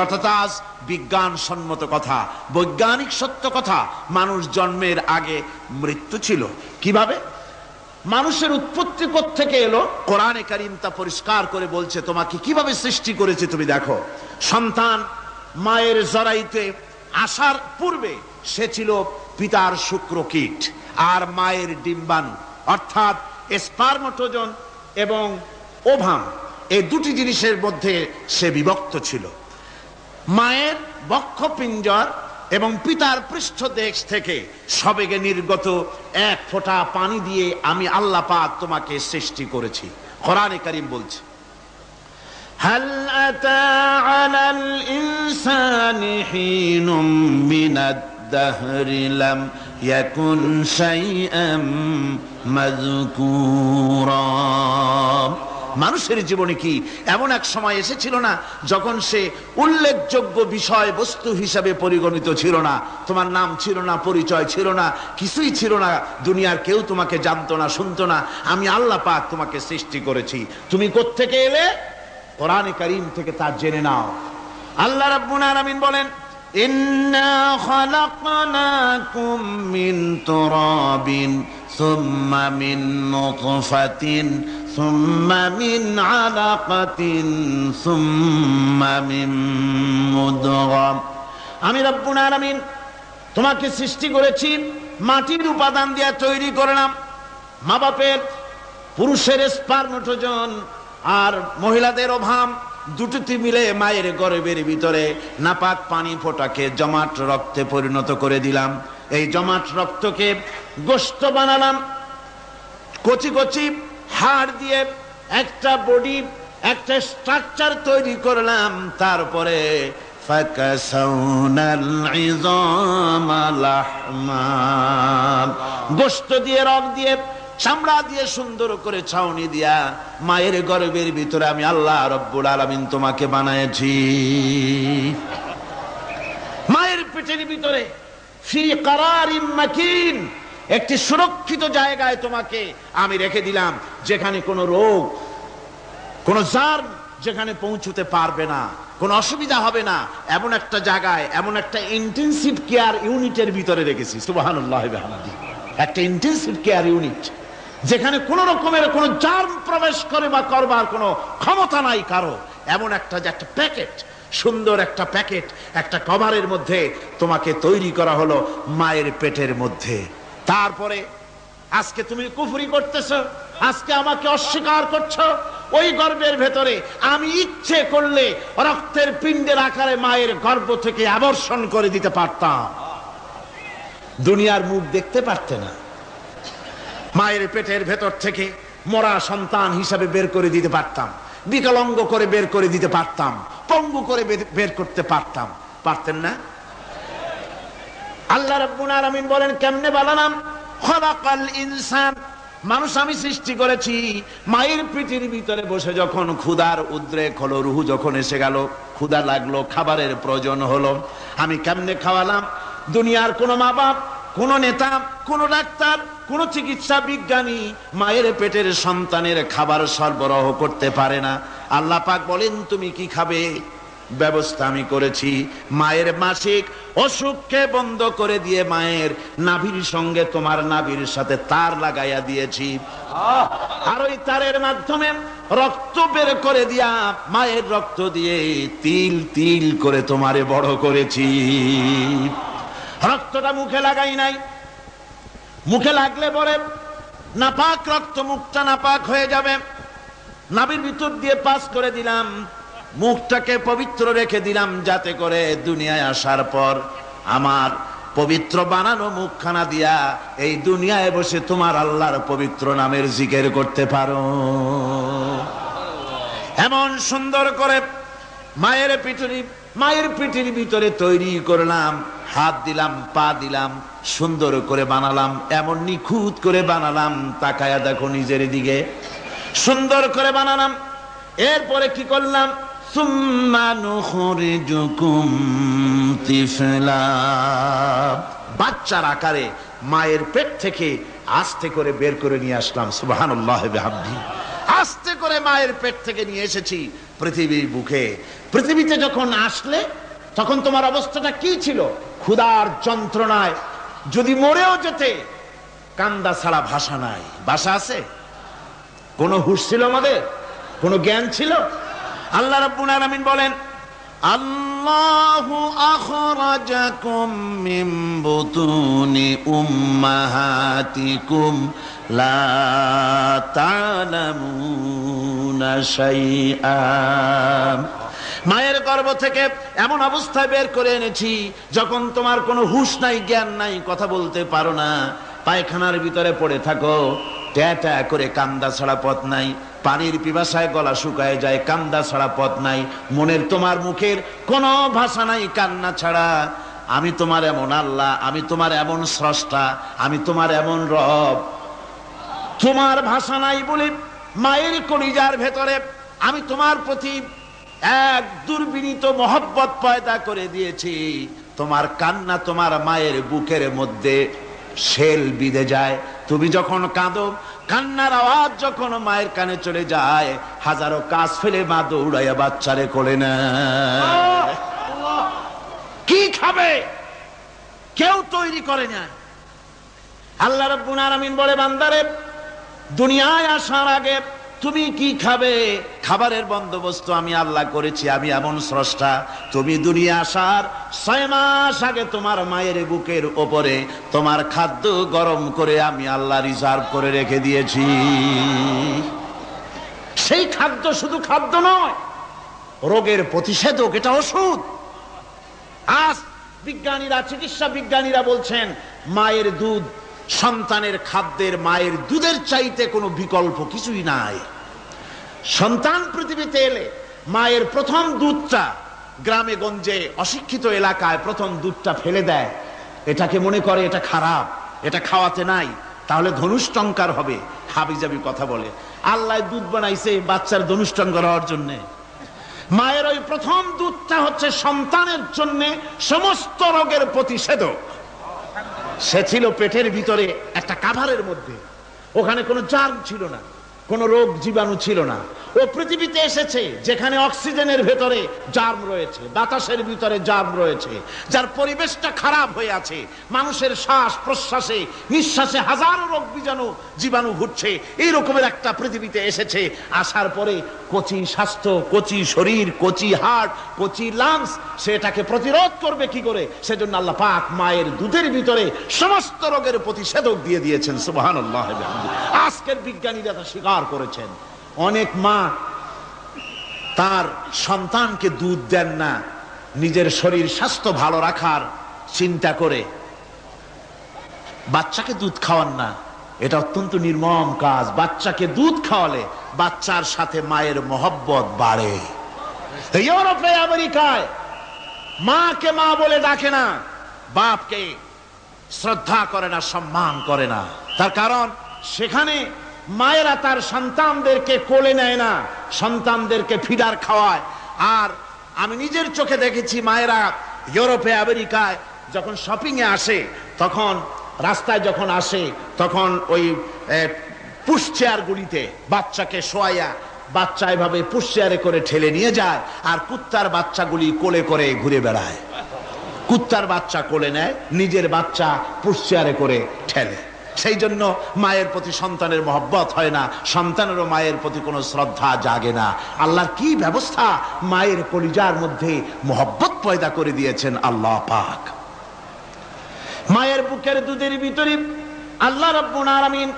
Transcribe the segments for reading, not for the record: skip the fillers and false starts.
অর্থাৎ আজ বিজ্ঞানসম্মত কথা, বৈজ্ঞানিক সত্য কথা, মানুষ জন্মের আগে মৃত্যু ছিল। কিভাবে মানুষের উৎপত্তি কোত্থেকে এলো, কোরআনে কারীম তা পরিষ্কার করে বলছে। তোমাকে কিভাবে সৃষ্টি করেছে তুমি দেখো। সন্তান মায়ের জরায়ুতে আসার পূর্বে সে ছিল পিতার শুক্রকীট আর মায়ের ডিম্বাণু, অর্থাৎ স্পার্মটোজন এবং ওভাম, এই দুটি জিনিসের মধ্যে সে বিভক্ত ছিল। মায়ের বক্ষপিঞ্জর এবং পিতার পৃষ্ঠদেশ থেকে সবেগে নির্গত এক ফোঁটা পানি দিয়ে আমি আল্লাহ পাক তোমাকে সৃষ্টি করেছি। কোরআনে কারীম বলছে, হাল আতা আলাল ইনসানি হিনুম মিনাদ দাহরি লাম ইয়াকুন শাইআম মাযকুরা। মানুষের জীবনে কি এমন এক সময় এসেছিল না যখন সে উল্লেখযোগ্য বিষয় বস্তু হিসাবে পরিগণিত ছিল না? তোমার নাম ছিল না, পরিচয় ছিল না, কিছুই ছিল না, দুনিয়ার কেউ তোমাকে জানতো না, শুনতো না। আমি আল্লাহ পাক তোমাকে সৃষ্টি করেছি। তুমি কোত্থেকে এলে? কোরআনে কারীম থেকে তা জেনে নাও। আল্লাহ রাব্বুল আলামিন বলেন, ইন্না খালাকনাকুম মিন তুরাবিন সুম্মা মিন নুতফাতিন সুম্মা মিন আলাকাতিন সুম্মা মিন মুদগা। আমি রব্বুল আলামিন তোমাকে সৃষ্টি করেছি মাটির উপাদান দিয়ে তৈরি করলাম। মা বাপের পুরুষের স্পার্মটোজন আর মহিলাদের ওভাম দুটোতে মিলে মায়ের গর্ভের ভিতরে নাপাক পানি ফোঁটাকে জমাট রক্তে পরিণত করে দিলাম। এই জমাট রক্তকে গোশত বানালাম, কচি কচি হাড় দিয়ে একটা বডি, একটা স্ট্রাকচার তৈরি করলাম। তারপরে ফাকাসাউনাল ইযামা লাহমা, গোশত দিয়ে, রগ দিয়ে, চামড়া দিয়ে সুন্দর করে ছাউনি দিয়া মায়ের গর্ভের ভিতরে আমি আল্লাহ রব্বুল আলামিন তোমাকে বানাইছি। মায়ের পেটের ভিতরে ফি কারারিম মাকিন, একটি সুরক্ষিত জায়গায় তোমাকে আমি রেখে দিলাম, যেখানে কোনো রোগ, কোনো জার্ম যেখানে পৌঁছতে পারবে না, কোনো অসুবিধা হবে না। এমন একটা জায়গায়, এমন একটা ইন্টেনসিভ কেয়ার ইউনিটের ভিতরে রেখেছি। সুবহানাল্লাহ ওয়া বিহামদিহি। একটা ইন্টেনসিভ কেয়ার ইউনিট যেখানে কোন রকমের কোনো জার্ম প্রবেশ করে বা করবার কোনো ক্ষমতা নাই কারো। এমন একটা যে একটা প্যাকেট, সুন্দর একটা প্যাকেট, একটা কভারের মধ্যে তোমাকে তৈরি করা হলো মায়ের পেটের মধ্যে। তারপরে আজকে তুমি কুফরি করতেছো, আজকে আমাকে অস্বীকার করছো। ওই গর্ভের ভেতরে আমি ইচ্ছে করলে রক্তের পিণ্ডের আকারে মায়ের গর্ভ থেকে আবর্ষণ করে দিতে পারতাম, দুনিয়ার মুখ দেখতে পারতে না। মায়ের পেটের ভেতর থেকে মরা সন্তান হিসাবে বের করে দিতে পারতাম, বিকলাঙ্গ করে বের করে দিতে পারতাম, পঙ্গু করে বের করতে পারতাম। পারতেন না? আল্লাহ রাব্বুল আলামিন বলেন, কেমনে বানালাম? খালাকাল ইনসান, মানুষ আমি সৃষ্টি করেছি মায়ের পেটের ভিতরে বসে। যখন ক্ষুধার উদ্রেক হলো, রুহু যখন এসে গেল, ক্ষুধা লাগলো, খাবারের প্রয়োজন হলো, আমি কেমনে খাওয়ালাম? দুনিয়ার কোন মা বাপ, কোন নেতা, কোন ডাক্তার, কোন চিকিৎসা বিজ্ঞানী মায়ের পেটের সন্তানের খাবার সরবরাহ করতে পারে না। আল্লাহ পাক বলেন, তুমি কি খাবে? ব্যবস্থা আমি করেছি। মায়ের মাসিক অসুখকে বন্ধ করে দিয়ে মায়ের নাভির সঙ্গে তোমার নাভির সাথে তার লাগাইয়া দিয়েছি, আর ওই তারের মাধ্যমে রক্ত বের করে দিয়া মায়ের রক্ত দিয়ে তিল তিল করে তোমারে বড় করেছি। রক্তটা মুখে লাগাই নাই, মুখে লাগলে পরে নাপাক রক্ত, মুখটা নাপাক হয়ে যাবে। নাভির ভিতর দিয়ে পাস করে দিলাম, মুখটাকে পবিত্র রেখে দিলাম, যাতে করে দুনিয়ায় আসার পর আমার পবিত্র বানানো মুখখানা দিয়া এই দুনিয়ায় বসে তোমার আল্লাহর পবিত্র নামের জিকির করতে পারো। এমন সুন্দর করে মায়ের পিঠের ভিতরে তৈরি করলাম, হাত দিলাম, পা দিলাম, সুন্দর করে বানালাম, এমন নিখুঁত করে বানালাম, তাকায়া দেখো নিজের দিকে, সুন্দর করে বানালাম। এরপরে কি করলাম? সুম্মা নুখরিজুকুম তিফলা, বাচ্চার আকারে মায়ের পেট থেকে আস্তে করে বের করে নিয়ে আসলাম। সুবহানাল্লাহ ওয়া বিহামদিহি। আস্তে করে করে মায়ের পেট থেকে নিয়ে এসেছি পৃথিবীর বুকে। পৃথিবীতে যখন আসলে তখন তোমার অবস্থাটা কি ছিল? ক্ষুধার যন্ত্রণায় যদি মরেও যেতে, কান্দা ছাড়া ভাষা নাই। ভাষা আছে? কোন হুঁশ ছিল আমাদের? কোন জ্ঞান ছিল? আল্লাহ রাব্বুল আলামিন বলেন, আল্লাহু আখরাজাকুম মিন বুতুনি উম্মাহাতিকুম লা তা'লামুনা শাইআ। মায়ের গর্ভ থেকে এমন অবস্থায় বের করে এনেছি যখন তোমার কোনো হুঁশ নাই, জ্ঞান নাই, কথা বলতে পারো না, পায়খানার ভিতরে পড়ে থাকো, ট্যা ট্যা করে কান্দা ছাড়া পথ নাই, পানির পিপাসায় গলা শুকায় যায়, কান্দা ছাড়া পথ নাই, মনের তোমার মুখের কোনো ভাষা নাই কান্না ছাড়া। আমি তোমার এমন আল্লাহ, আমি তোমার এমন স্রষ্টা, আমি তোমার এমন রব। তোমার ভাষা নাই বলে মায়ের কলিজার ভেতরে আমি তোমার প্রতি এক দুর্বিনীত মহব্বত পয়দা করে দিয়েছি। তোমার কান্না তোমার মায়ের বুকের মধ্যে শেল বিঁধে যায়। তুমি যখন কাঁদো, কান্নার আওয়াজ যখন মায়ের কানে চলে যায়, হাজারো কাজ ফেলে মা দৌড়াইয়া বাচ্চারে কোলে নেয়। কি খাবে কেউ তৈরি করে না। আল্লাহ রাব্বুল আলামিন বলে, বান্দারে, দুনিয়ায় আসার আগে তুমি কি খাবে, খাবারের বন্দোবস্ত আমি আল্লাহ করেছি, আমি এমন স্রষ্টা। তুমি দুনিয়া আসার 6 মাস আগে তোমার মায়ের বুকের ওপরে তোমার খাদ্য গরম করে আমি আল্লাহ রিজার্ভ করে রেখে দিয়েছি। সেই খাদ্য শুধু খাদ্য নয়, রোগের প্রতিষেধক, এটা ওষুধ। আজ বিজ্ঞানীরা, চিকিৎসা বিজ্ঞানীরা বলছেন, মায়ের দুধ সন্তানের খাদ্যের, মায়ের দুধের চাইতে কোনো বিকল্প কিছুই নাই। সন্তান পৃথিবীতে এলে মায়ের প্রথম দুধটা গ্রামে গঞ্জে অশিক্ষিত এলাকায় প্রথম দুধটা ফেলে দেয়। এটাকে মনে করে এটা খারাপ, এটা খাওয়াতে নাই, তাহলে ধনুষ্টঙ্কার হবে, হাবিজাবি কথা বলে। আল্লাহ দুধ বানাইছে বাচ্চার ধনুষ্টঙ্কার হওয়ার জন্য। মায়ের ওই প্রথম দুধটা হচ্ছে সন্তানের জন্য সমস্ত রোগের প্রতিষেধক। সে ছিল পেটের ভিতরে একটা কাভারের মধ্যে, ওখানে কোনো জার্ম ছিল না, কোনো রোগ জীবাণু ছিল না। ও পৃথিবীতে এসেছে যেখানে অক্সিজেনের ভেতরে জার্ম রয়েছে, বাতাসের ভিতরে জার্ম রয়েছে, যার পরিবেশটা খারাপ হয়ে আছে। মানুষের শ্বাস প্রশ্বাসে, নিঃশ্বাসে হাজারো রোগ বীজাণু জীবাণু ঘুরছে। এই রকমের একটা পৃথিবীতে এসেছে। আসার পরে কচি স্বাস্থ্য, কচি শরীর, কচি হার্ট, কচি লাংস, সেটাকে প্রতিরোধ করবে কি করে? সেজন্য আল্লাহ পাক মায়ের দুধের ভিতরে সমস্ত রোগের প্রতিষেধক দিয়ে দিয়েছেন। সুবহানাল্লাহ। আজকের বিজ্ঞানীরা তা স্বীকার করেছেন। অনেক মা তার সন্তানকে দুধ দেন না, নিজের শরীর স্বাস্থ্য ভালো রাখার চিন্তা করে বাচ্চাকে দুধ খাওয়ান না। এটা অত্যন্ত নির্মম কাজ। বাচ্চাকে দুধ খাওয়ালে বাচ্চার সাথে মায়ের মহব্বত বাড়ে। ইউরোপে, আমেরিকায় মাকে মা বলে ডাকে না, বাপকে শ্রদ্ধা করে না, সম্মান করে না। তার কারণ সেখানে মায়েরা তার সন্তানদেরকে কোলে নেয় না, সন্তানদেরকে ফিডার খাওয়ায়। আর আমি নিজের চোখে দেখেছি, মায়েরা ইউরোপে, আমেরিকায় যখন শপিং এ আসে, তখন রাস্তায় যখন আসে, তখন ওই পুশ চেয়ার গুলিতে বাচ্চাকে শোয়াইয়া বাচ্চা এভাবে পুশ চেয়ারে করে ঠেলে নিয়ে যায়, আর কুত্তার বাচ্চাগুলি কোলে করে ঘুরে বেড়ায়। কুত্তার বাচ্চা কোলে নেয়, নিজের বাচ্চা পুশ চেয়ারে করে ঠেলে। সেই জন্য মায়ের প্রতি সন্তানের মহব্বত হয় না, সন্তানেরও মায়ের প্রতি কোনো শ্রদ্ধা জাগে না। আল্লাহর কি ব্যবস্থা! মায়ের কলিজার মধ্যে মহব্বত পয়দা করে দিয়েছেন আল্লাহ পাক। মায়ের বুকের দুধের ভিতরে আল্লাহ রাব্বুল আলামিন,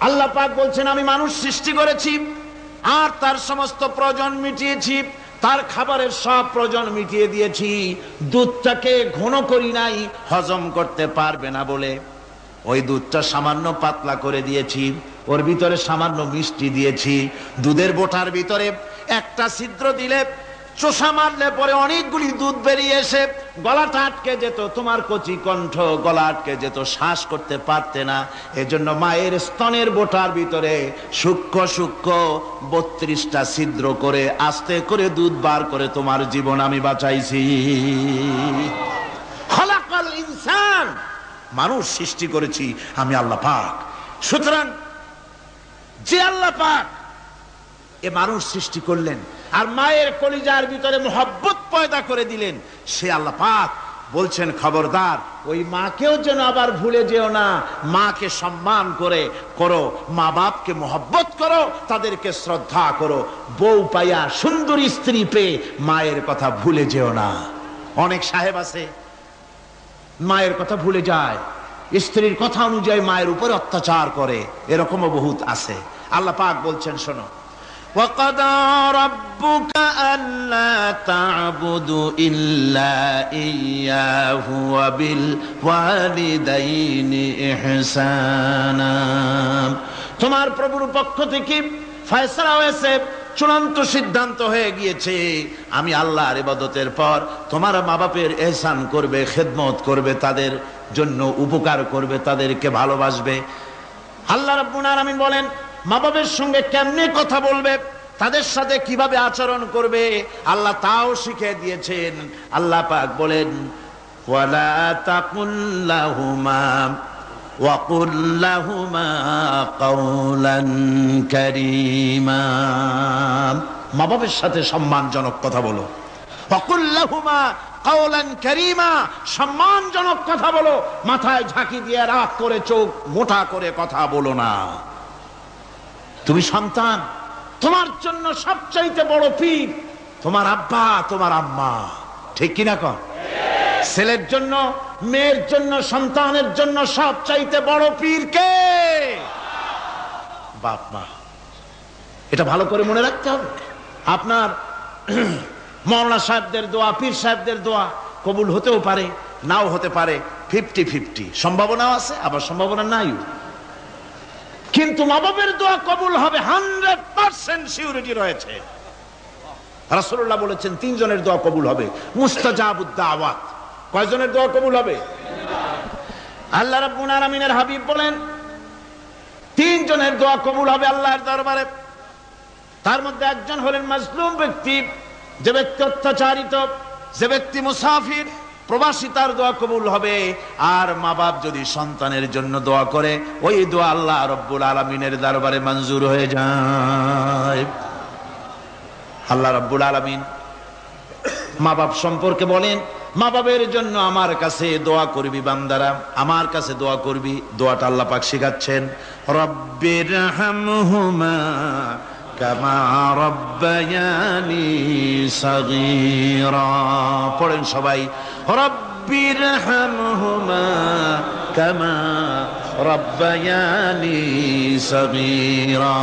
আল্লাহ পাক বলছেন, আমি মানুষ সৃষ্টি করেছি আর তার সমস্ত প্রয়োজন মিটিয়েছি, তার খাবারের সব প্রয়োজন মিটিয়ে দিয়েছি। দুধটাকে ঘন করি নাই, হজম করতে পারবে না বলে ওই দুধটা সামান্য পাতলা করে দিয়েছি, ওর ভিতরে সামান্য মিষ্টি দিয়েছি। দুধের বোটার ভিতরে একটা ছিদ্র দিলে, চোষা মারলে পরে অনেকগুলি দুধ বেরিয়ে এসে গলাটা আটকে যেত, তোমার কচি কণ্ঠ গলা আটকে যেত, শ্বাস করতে পারতে না। এজন্য মায়ের স্তনের বোটার ভিতরে সূক্ষ্ম সূক্ষ্ম 32টা ছিদ্র করে আস্তে করে দুধ বার করে তোমার জীবন আমি বাঁচাইছি। খলাকাল ইনসান, মানুষ সৃষ্টি করেছি আমি আল্লাহ পাক। সুতরাং যে আল্লাহ পাক এ মানুষ সৃষ্টি করলেন আর মায়ের কলিজার ভিতরে মোহাব্বত পয়দা করে দিলেন, সে আল্লাহ পাক বলছেন খবরদার ওই মাকেও যেন আবার ভুলে যেও না, মাকে সম্মান করে করো, মা বাপকে মোহাব্বত করো, তাদেরকে শ্রদ্ধা করো, বউ পাইয়া সুন্দরী স্ত্রী পেয়ে মায়ের কথা ভুলে যেও না। অনেক সাহেব আছে মায়ের কথা ভুলে যায়, স্ত্রীর কথা অনুযায়ী মায়ের উপর অত্যাচার করে, এরকমও বহুত আছে। আল্লাহ পাক বলছেন শোনো, وَقَضَى رَبُّكَ أَلَّا تَعْبُدُوا إِلَّا إِيَّاهُ وَبِالْوَالِدَيْنِ إِحْسَانًا। তোমার প্রভুর পক্ষ থেকে ফয়সালা হয়েছে, চূড়ান্ত সিদ্ধান্ত হয়ে গিয়েছে, আমি আল্লাহর ইবাদতের পর তোমার মা বাপের ইহসান করবে, খেদমত করবে, তাদের জন্য উপকার করবে, তাদেরকে ভালোবাসবে। আল্লাহ রাব্বুল আলামিন বলেন মা বাবার সঙ্গে কেমনে কথা বলবে, তাদের সাথে কিভাবে আচরণ করবে, আল্লাহ তাও শিখিয়ে দিয়েছেন। আল্লাহ পাক বলেন ওয়ালা তাকুল লাহুমা ওয়া কুল লাহুমা কাওলান কারীমা। মা বাবার সাথে সম্মানজনক কথা বলো, ওয়া কুল লাহুমা কাওলান কারীমা, সম্মানজনক কথা বলো, মাথায় ঝাঁকি দিয়ে রাগ করে চোখ মোটা করে কথা বলো না। তুমি সন্তান, তোমার জন্য সবচাইতে বড় পীর তোমার আব্বা তোমার আম্মা, ঠিক কিনা কন? ছেলের জন্য, মেয়ের জন্য, সন্তানের জন্য সবচাইতে বড় পীর কে? বাপ মা। এটা ভালো করে মনে রাখতে হবে। আপনার মাওলানা সাহেবদের দোয়া, পীর সাহেবদের দোয়া কবুল হতেও পারে, নাও হতে পারে, 50-50 সম্ভাবনাও আছে, আবার সম্ভাবনা নাই। কিন্তু মা বাবার দোয়া কবুল হবে 100% সিউরিটি রয়েছে। রাসূলুল্লাহ বলেছেন 3 জনের দোয়া কবুল হবে, মুস্তাজাবুদ দাওয়াত। কয়জনের দোয়া কবুল হবে? আল্লাহ রাব্বুল আলামিনের হাবিব বলেন 3 জনের দোয়া কবুল হবে আল্লাহর দরবারে। তার মধ্যে একজন হলেন মাজলুম ব্যক্তি, যে ব্যক্তি অত্যাচারিত, যে ব্যক্তি মুসাফির, প্রবাসী, তার দোয়া কবুল হবে। আর মা বাপ যদি সন্তানের জন্য দোয়া করে, ওই দোয়া আল্লাহ রাব্বুল আলামিনের দরবারে মঞ্জুর হয়ে যায়। আল্লাহ রাব্বুল আলামিন মা বাপ সম্পর্কে বলেন, মা বাবের জন্য আমার কাছে দোয়া করবি বান্দারা, আমার কাছে দোয়া করবি। দোয়াটা আল্লাহ পাক শিখাচ্ছেন, রব্বিরহামহুমা কামা রব্বায়ানি সাগীরা। পড়েন সবাই, রব্বিরহামহুমা কামা রব্বায়ানি সাগীরা।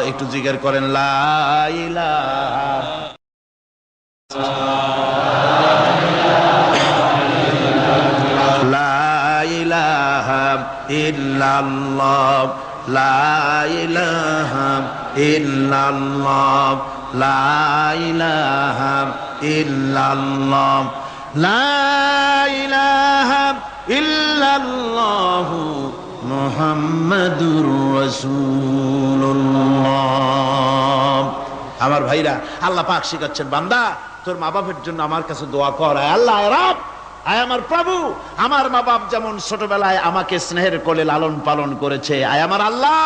একটু জিকির করেন, লা ইলাহা ইল্লাল্লাহ, লা ইলাহা ইল্লাল্লাহ, লা ইলাহা ইল্লাল্লাহ, লা ইলাহা ইল্লাল্লাহু মুহাম্মাদুর রাসূলুল্লাহ। আমার ভাইরা, আল্লাহ পাক শিখাচ্ছেন, বান্দা তোর মা বাপের জন্য আমার কাছে দোয়া কর। আল্লাহ রব, আয় আমার প্রভু, আমার মা বাপ যেমন ছোটবেলায় আমাকে স্নেহের কোলে লালন পালন করেছে, আয় আমার আল্লাহ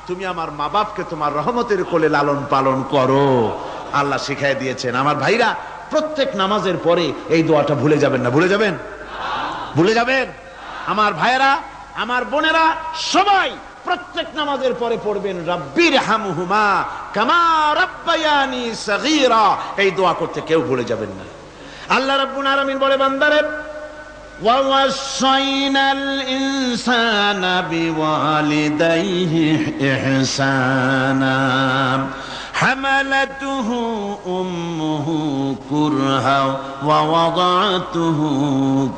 তুমি আমার মা বাপকে তোমার রহমতের কোলে লালন পালন করো। আল্লাহ শিখাই দিয়েছেন। আমার ভাইরা, প্রত্যেক নামাজের পরে এই দোয়াটা ভুলে যাবেন না। ভুলে যাবেন? ভুলে যাবেন? আমার ভাইরা, আমার বোনেরা, সবাই প্রত্যেক নামাজের পরে পড়বেন, রব্বিরহামহুমা কামা রব্বায়ানি সাগীরা। এই দোয়া করতে কেউ ভুলে যাবেন না। আল্লাহ রাব্বুল আলামিন বলে, বান্দারে ওয়া ওয়াসাইনাল ইনসানা বিওয়ালিদাইহি ইহসানা হামালাতুহু উম্মুহু কুরহা ওয়া ওয়াদাতুহু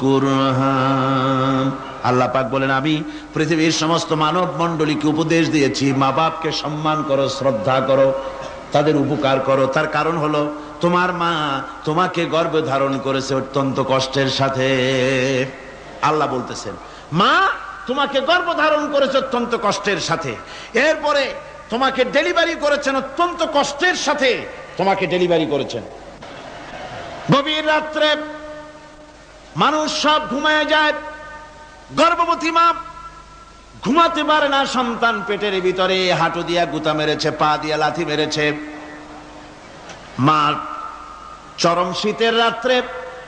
কুরহা। আল্লাহ পাক বলেন, আমি পৃথিবীর সমস্ত মানব মণ্ডলীকে উপদেশ দিয়েছি, মা বাপকে সম্মান করো, শ্রদ্ধা করো, তাদের উপকার করো। তার কারণ হলো তোমার মা তোমাকে গর্ভে ধারণ করেছে অত্যন্ত কষ্টের সাথে। আল্লাহ বলতেছেন, মা তোমাকে গর্ভ ধারণ করেছে অত্যন্ত কষ্টের সাথে, এরপরে তোমাকে ডেলিভারি করেছেন অত্যন্ত কষ্টের সাথে, তোমাকে ডেলিভারি করেছেন। গভীর রাত্রে মানুষ সব ঘুমায় যায়, গর্ভবতী মা ঘুমাতে পারে না। সন্তান পেটের ভিতরে হাঁটু দিয়া গুতা মেরেছে, পা দিয়া লাথি মেরেছে, মা চরম শীতের রাত্রে,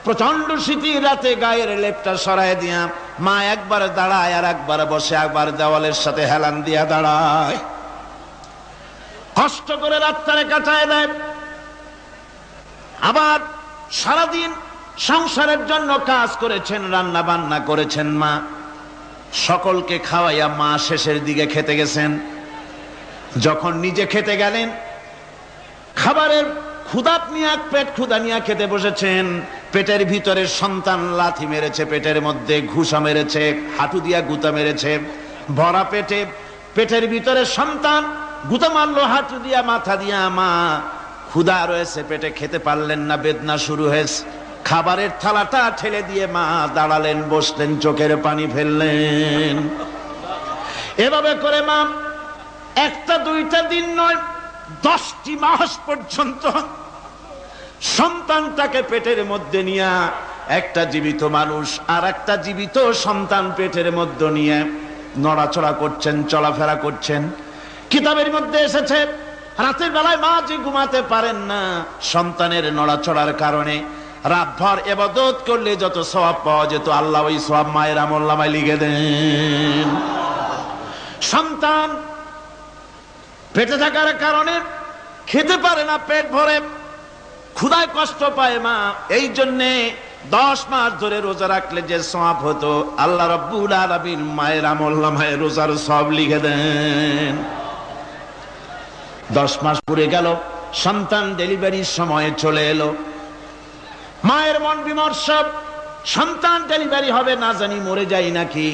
প্রচন্ড শীতের রাতে গায়ের লেপটা সরায় দিয়া মা একবার দাঁড়ায় আর একবার বসে, একবার দেওয়ালের সাথে হেলান দিয়া দাঁড়ায়, কষ্ট করে রাতটারে কাটায় দেয়। আবার সারাদিন সংসারের জন্য কাজ করেছেন, রান্না বান্না করেছেন মা, সকলকে খাওয়াইয়া মা শেষের দিকে খেতে গেছেন। যখন নিজে খেতে গেলেন, খাবারের ক্ষুধাত নিয়ে পেট ক্ষুধা নিয়ে খেতে বসেছেন, পেটের ভিতরে সন্তান লাথি মেরেছে, পেটের মধ্যে ঘুষা মেরেছে, হাঁটু দিয়া গুতা মেরেছে, ভরা পেটে পেটের ভিতরে সন্তান গুতা মারলো হাঁটু দিয়া মাথা দিয়া। মা ক্ষুধা রয়েছে পেটে, খেতে পারলেন না, বেদনা শুরু হয়েছে। খাবারের থালাটা ঠেলে দিয়ে মা দাঁড়ালেন, বসলেন, চোখের পানি ফেললেন। এভাবে করে মা একটা দুইটা দিন নয়, 10টি মাস পর্যন্ত সন্তানটাকে পেটের মধ্যে নিয়ে, একটা জীবিত মানুষ আর একটা জীবিত সন্তান পেটের মধ্যে নিয়ে নড়াচড়া করছেন, চলাফেরা করছেন। কিতাবের মধ্যে এসেছে রাতের বেলায় মা যে ঘুমাতে পারেন না সন্তানের নড়াচড়ার কারণে, রাতভর ইবাদত করলে যত সওয়াব পাওয়া যেত আল্লাহ ওই সওয়াব মায়ের আমলনামায় লিখে দেন। সন্তান পেটে থাকার কারণে খেতে পারে না, পেট ভরে ক্ষুধায় কষ্ট পায় মা, এই জন্যে 10 মাস ধরে রোজা রাখলে যে সওয়াব হতো আল্লাহ রাব্বুল আলামিন মায়ের আমলনামায় রোজার সওয়াব লিখে দেন। 10 মাস পুরে গেল, সন্তান ডেলিভারির সময় চলে এলো। মায়ের মন বিমর্ষ, সন্তান ডেলিভারি হবে, না জানি মরে যাই নাকি,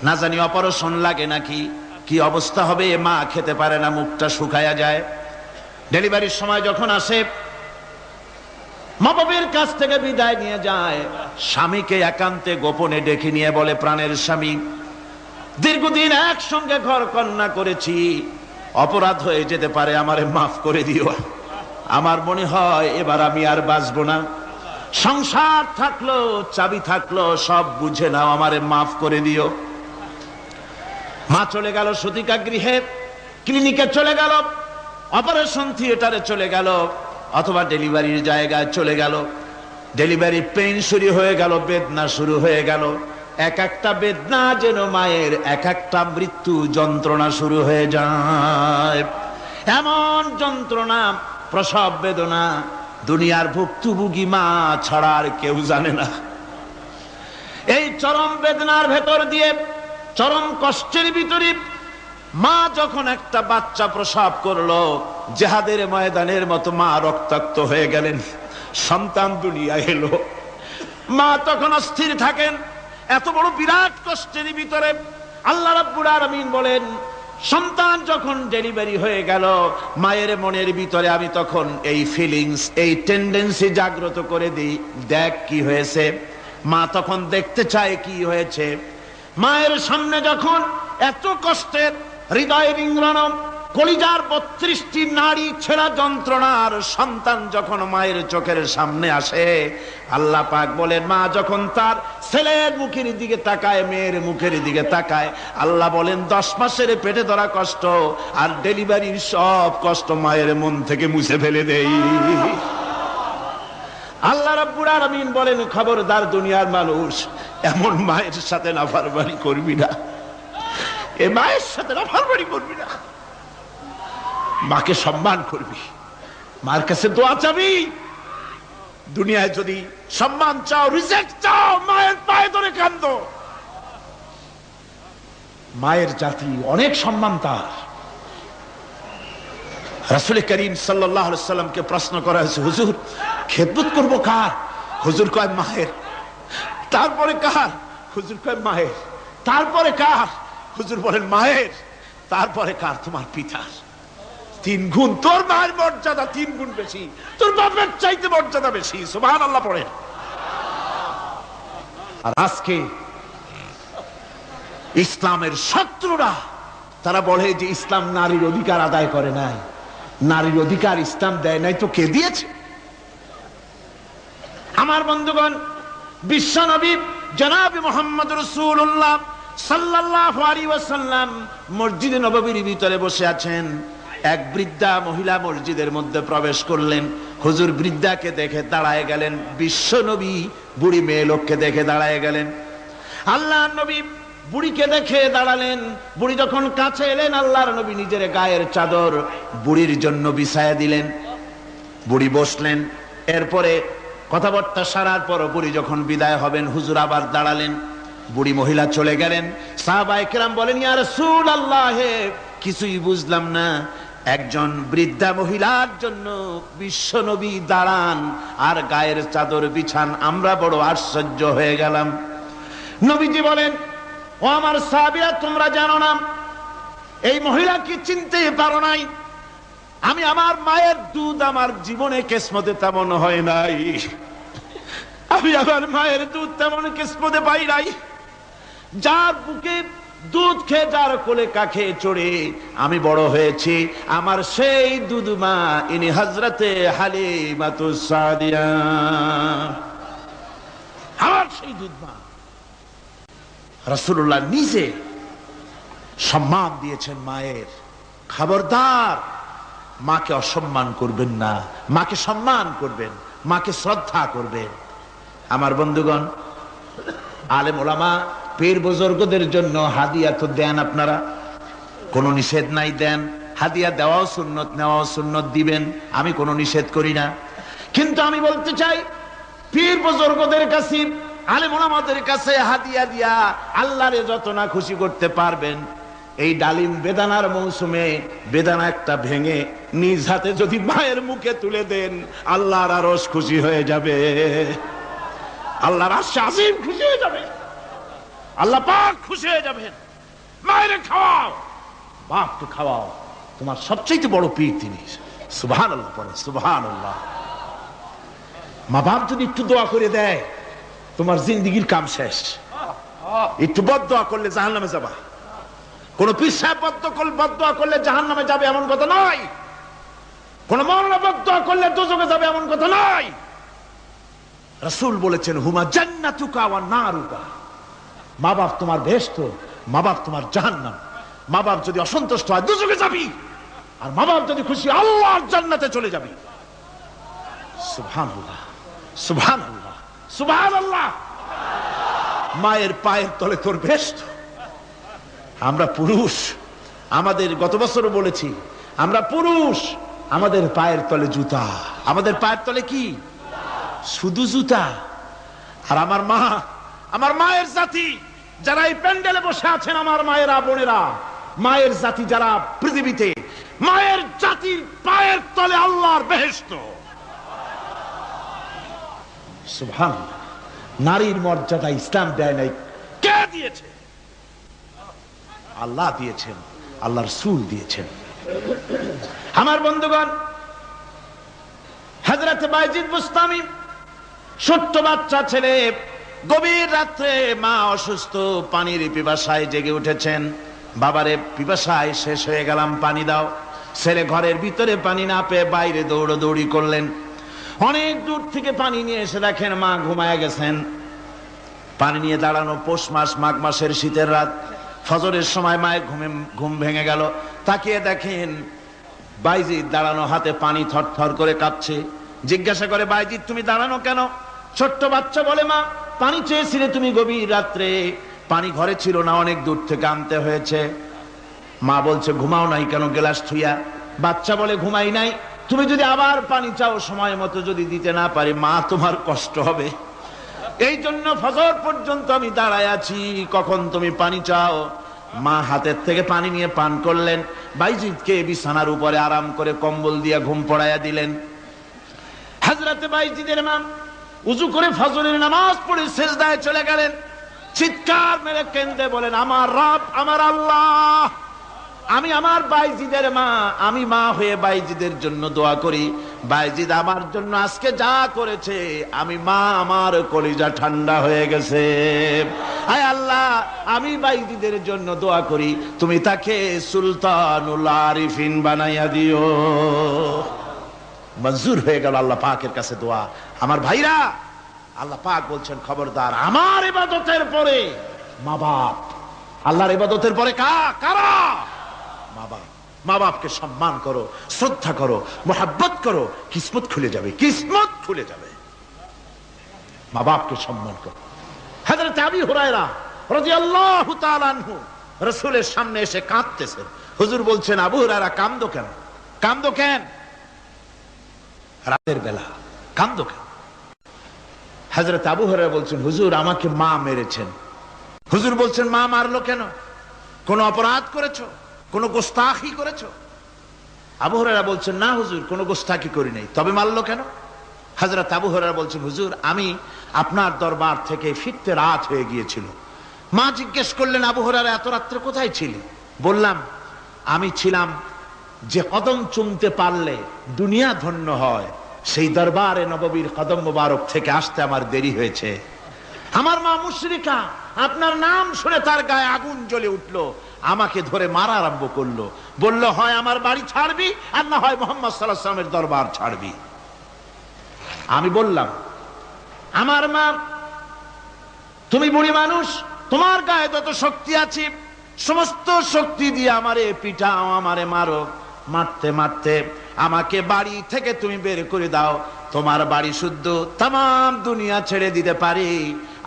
না জানি অপারেশন লাগে নাকি, কি অবস্থা হবে। মা খেতে পারে না, মুখটা শুকায়া যায়। ডেলিভারির সময় যখন আসে, মা বাবার কাছ থেকে বিদায় নিয়ে যায়, স্বামীকে একান্তে গোপনে ডেকে নিয়ে বলে, প্রাণের স্বামী, দীর্ঘদিন একসঙ্গে ঘর কন্যা করেছি, অপরাধ হয়ে যেতে পারে, আমারে মাফ করে দিও। আমার মনে হয় এবার আমি আর বাঁচবো না। সংসার থাকলো, চাবি থাকলো, সব বুঝে নাও, আমারে মাফ করে দিও। মা চলে গেল সতিকা গৃহে, ক্লিনিকে চলে গেল, অপারেশন থিয়েটারে চলে গেল, অথবা ডেলিভারির জায়গায় চলে গেল। ডেলিভারি পেইন শুরু হয়ে গেল, বেদনা শুরু হয়ে গেল। এক একটা বেদনা যেন মায়ের এক একটা মৃত্যু যন্ত্রণা শুরু হয়ে যায়। এমন যন্ত্রণা, প্রসব বেদনা দুনিয়ার ভুক্তভোগী মা ছাড়া আর কেউ জানে না। এই চরম বেদনার ভেতর দিয়ে, চরম কষ্টের ভিতরে মা যখন একটা বাচ্চা প্রসব করলো, জিহাদের ময়দানের মতো মা রক্তাক্ত হয়ে গেলেন, সন্তান দুনিয়ায় এলো। মা তখন অস্থির থাকেন। এত বড় বিরাট কষ্টের ভিতরে আল্লাহ রাব্বুল আলামিন বলেন, সন্তান যখন ডেলিভারি হয়ে গেল, মায়ের মনের ভিতরে আমি তখন এই ফিলিংস, এই টেন্ডেন্সি জাগ্রত করে দিই, দেখ কি হয়েছে। মা তখন দেখতে চায় কি হয়েছে। মায়ের সামনে যখন এত কষ্টের, হৃদয় রিংরানো, কলিজার 32টি নাড়ি ছেঁড়া যন্ত্রণার সন্তান যখন মায়ের চোখের সামনে আসে, আল্লাহ পাক বলেন, মা যখন তার ছেলের মুখের দিকে তাকায়, মেয়ের মুখের দিকে তাকায়, আল্লাহ বলেন 10 মাসের পেটে ধরা কষ্ট আর ডেলিভারির সব কষ্ট মায়ের মন থেকে মুছে ফেলে দেই। আল্লাহ রাব্বুল আলামিন বলেন, খবরদার দুনিয়ার মানুষ, এমন মায়ের সাথে নাফরমানি করবি না, এ মায়ের সাথে নাফরমানি করবি না, মাকে সম্মান করবি, মার কাছে দোয়া চাবি। দুনিয়ায় যদি সম্মান চাও, রিজেক্ট চাও, মায়ের পায়ে ধরে কাঁদো। মায়ের জাতি অনেক সম্মান তার। রাসূল করিম সাল্লাল্লাহু আলাইহি ওয়াসাল্লামকে প্রশ্ন করা হয়েছে, হুজুর খেদমত করব কার? হুজুর কয় মায়ের। তারপরে কার? হুজুর কয় মায়ের। তারপরে কার? হুজুর বলেন মায়ের। তারপরে কার? তোমার পিতার। 3 গুণ। তোর মায়ের মর্যাদা 3 গুণ বেশি, তোর বাপের চাইতে মর্যাদা বেশি। সুবহানাল্লাহ পড়েন। আর আজকে ইসলামের শত্রুরা তারা বলে যে ইসলাম নারীর অধিকার আদায় করে নাই। নারীর অধিকার ইসলাম দেয় নাই তো কে দিয়েছে? আমার বন্ধুগণ, বিশ্বনবী জনাব মুহাম্মদ রাসূলুল্লাহ সাল্লাল্লাহু আলাইহি ওয়াসাল্লাম মসজিদে নববীর ভিতরে বসে আছেন। এক বৃদ্ধা মহিলা মসজিদের মধ্যে প্রবেশ করলেন। হুজুর বৃদ্ধাকে দেখে দাঁড়ায় গেলেন, বিশ্ব নবী বুড়ি মেয়ে লোককে দেখে দাঁড়ায় গেলেন। আল্লাহর নবী বুড়িকে দেখে দাঁড়ালেন। বুড়ি যখন কাছে এলেন, আল্লাহর নবী নিজের গায়ের চাদর বুড়ির জন্য বিছায়া দিলেন। বুড়ি বসলেন। এরপরে কথাবার্তা সারার পর বুড়ি যখন বিদায় হবেন, হুজুর আবার দাঁড়ালেন। বুড়ি মহিলা চলে গেলেন। সাহাবায়ে কেরাম বলেন, ইয়া রাসূলুল্লাহ, কিছুই বুঝলাম না, একজন বৃদ্ধা মহিলার জন্য বিশ্ব নবী দাঁড়ান আর গায়ের চাদর বিছান, আমরা বড় আশ্চর্য হয়ে গেলাম। নবীজি বলেন, ও আমার সাহাবীরা, তোমরা জানো না, এই মহিলাকে চিনতে পারো নাই। আমি আমার মায়ের দুধ আমার জীবনে কিসমতে তেমন হয় নাই। আমি আমার মায়ের দুধ তেমন কিসমতে পাই নাই। যার বুকে দুধ খেয়ে, যার কোলে কাখে চড়ে আমি বড় হয়েছি, আমার সেই দুধ মা, ইনি হযরতে হালিমাতুস সাদিয়া, আমার সেই দুধ মা। রাসূলুল্লাহ নিজে সম্মান দিয়েছেন মায়ের। খবরদার, মাকে অসম্মান করবেন না, মাকে সম্মান করবেন, মাকে শ্রদ্ধা করবেন। আমার বন্ধুগণ, আলেম ওলামা পীর বুজুর্গদের জন্য হাদিয়া তো দেন আপনারা, কোনো নিষেধ নাই, দেন। হাদিয়া দেওয়াও সুন্নত, নেওয়াও সুন্নত, দিবেন, আমি কোনো নিষেধ করি না। কিন্তু আমি বলতে চাই, পীর বুজুর্গদের কাছে, আলেম ওলামাদের কাছে হাদিয়া দিয়া আল্লাহরে যত না খুশি করতে পারবেন, এই ডালিম বেদানার মৌসুমে বেদানা একটা ভেঙে নিজ হাতে যদি মায়ের মুখে তুলে দেন, আল্লাহর আরশ খুশি হয়ে যাবে, আল্লাহর আরশে আজিম খুশি হয়ে যাবে, আল্লাহ পাক খুশি হয়ে যাবেন। মায়ের খাওয়াও, বাপকে খাওয়াও, তোমার সবচেয়ে বড় পীর তিনি। সুবহানাল্লাহ পড়ে, সুবহানাল্লাহ। মা বাপ যদি একটু দোয়া করে দেয়, তোমার জিন্দেগির কাম শেষ। একটু বদদোয়া করলে জাহান্নামে যাবা। কোন পীর সাহেব বদদোয়া করলে জাহান্নামে যাবে এমন কথা নয়। কোন মাওলানা বদদোয়া করলে দোজখে যাবে এমন কথা নয়। রাসূল বলেছেন, হুমা জান্নাতুকা ওয়া নারুকা। মা বাপ তোমার বেহেশত, মা বাপ তোমার জাহান্নাম। মা বাপ যদি অসন্তুষ্ট হয়, দোজখে যাবি, আর মা বাপ যদি খুশি, আল্লাহর জান্নাতে চলে যাবি। সুবহানাল্লাহ, সুবহানাল্লাহ, সুবহানাল্লাহ। মায়ের পায়ের তলে তোর বেহেশত। আমরা পুরুষ, আমাদের গত বছরও বলেছি, আমরা পুরুষ, আমাদের পায়ের তলে জুতা। আমাদের পায়ের তলে কি? শুধু জুতা। আর আমার মা, আমার মায়ের জাতি যারা এই প্যান্ডেলে বসে আছেন, আমার মায়েরা, বোনেরা, মায়ের জাতি যারা পৃথিবীতে, মায়ের জাতির পায়ের তলে আল্লাহর বেহেশত। সুবহানাল্লাহ। নারীর মর্যাদা ইসলাম দেয় নাই, কে দিয়েছে? আল্লাহ দিয়েছেন, আল্লাহ রাসূল দিয়েছেন। আমার বন্ধুগণ, হযরত বাইজিদ বুস্তামি, ছোট্ট বাচ্চা ছেলে, গভীর রাত্রে মা অসুস্থ, পানির পিপাসায় জেগে উঠেছেন। বাবারে, পিপাসায় শেষ হয়ে গেলাম, পানি দাও। ছেলে ঘরের ভিতরে পানি না পেয়ে বাইরে দৌড়াদৌড়ি করলেন। অনেক দূর থেকে পানি নিয়ে এসে দেখেন মা ঘুমায় গেছেন। পানি নিয়ে দাঁড়ানো, পৌষ মাস, মাঘ মাসের শীতের রাত, ফজরের সময় মায়ের ঘুম ভেঙে গেল। তাকিয়ে দেখেন বাইজিদ দাঁড়ানো, হাতে পানি থরথর করে কাঁপছে। জিজ্ঞাসা করে, বাইজিদ তুমি দাঁড়ানো কেন? ছোট্ট বাচ্চা বলে, মা পানি চেয়েছিলে তুমি গভীর রাত্রে, পানি ঘরে ছিল না, অনেক দূর থেকে আনতে হয়েছে। মা বলছে, ঘুমাও নাই কেন গ্লাস থুইয়া? বাচ্চা বলে, ঘুমাই নাই। তুমি যদি আবার পানি চাও, সময় মতো যদি দিতে না পারি, মা তোমার কষ্ট হবে। এই জন্য ফজর পর্যন্ত আমি দাঁড়ায় আছি, কখন তুমি পানি চাও। মা হাতের থেকে পানি নিয়ে পান করলেন। বাইজিদকে বিছানার উপরে আরাম করে কম্বল দিয়ে ঘুম পড়াইয়া দিলেন। হযরত বাইজিদের মা উযু করে ফজরের নামাজ পড়ে সিজদায় চলে গেলেন। চিৎকার মেরে কেঁদে বলেন, আমার রব, আমার আল্লাহ, আমি আমার বাইজিদের মা, আমি মা হয়ে বাইজিদের জন্য দোয়া করি। বাইজিদ আমার জন্য আজকে যা করেছে, আমি মা, আমার কলিজা ঠান্ডা হয়ে গেছে। আয় আল্লাহ, আমি বাইজিদের জন্য দোয়া করি, তুমি তাকে সুলতানুল আরিফিন বানাইয়া দিও। মঞ্জুর হয়ে গেল আল্লাহ পাকের কাছে দোয়া। আমার ভাইরা, আল্লাহ পাক বলছেন, খবরদার, আমার ইবাদতের পরে মা বাপ। আল্লাহর ইবাদতের পরে কারা? মা বাপ। মা বাপকে সম্মান করো, শ্রদ্ধা করো, মোহাব্বত করো, কিসমত খুলে যাবে, কিসমত খুলে যাবে। মা বাপকে সম্মান করো। হযরত আবু হুরায়রা রাদিয়াল্লাহু তাআলা আনহু রাসূলের সামনে এসে কাঁদতেছেন। হুজুর বলছেন, আবু হুরায়রা কাঁদো কেন? কাঁদো কেন? রাতের বেলা কাঁদো কেন? হযরত আবু হুরায়রা বলছেন, হুজুর আমাকে মা মেরেছেন। হুজুর বলছেন, মা মারলো কেন? কোন অপরাধ করেছো? কোন গোস্তাখি করেছো? আবু হুরায়রা বলছেন, না হুজুর, কোন গোস্তাখি করি নাই। তবে মারলো কেন? হযরত আবু হুরায়রা বলছেন, হুজুর আমি আপনার দরবার থেকে ফিরতে রাত হয়ে গিয়েছিল। মা জিজ্ঞেস করলেন, আবু হুরায়রা এত রাত্রে কোথায় ছিলেন? বললাম, আমি ছিলাম যে কদম চুমতে পারলে দুনিয়া ধন্য হয়, সেই দরবারে নববীর কদম মোবারক থেকে আসতে আমার দেরি হয়েছে। আমার মা মুশরিকা, আপনার নাম শুনে তার গায়ে আগুন জ্বলে উঠলো, আমাকে ধরে মারা আরম্ভ করলো। বলল, হয় আমার বাড়ি ছাড়বি আর না হয় মুহাম্মদ সাল্লাল্লাহু আলাইহি ওয়াসাল্লামের দরবার ছাড়বি। আমি বললাম, আমার মা, তুমি বুড়ি মানুষ, তোমার গায়ে যত শক্তি আছে সমস্ত শক্তি দিয়ে আমারে পিটাও, আমারে মারো। মারতে মারতে আমাকে বাড়ি থেকে তুমি বের করে দাও। তোমার বাড়ি শুদ্ধ, তাম দুনিয়া ছেড়ে দিতে পারি,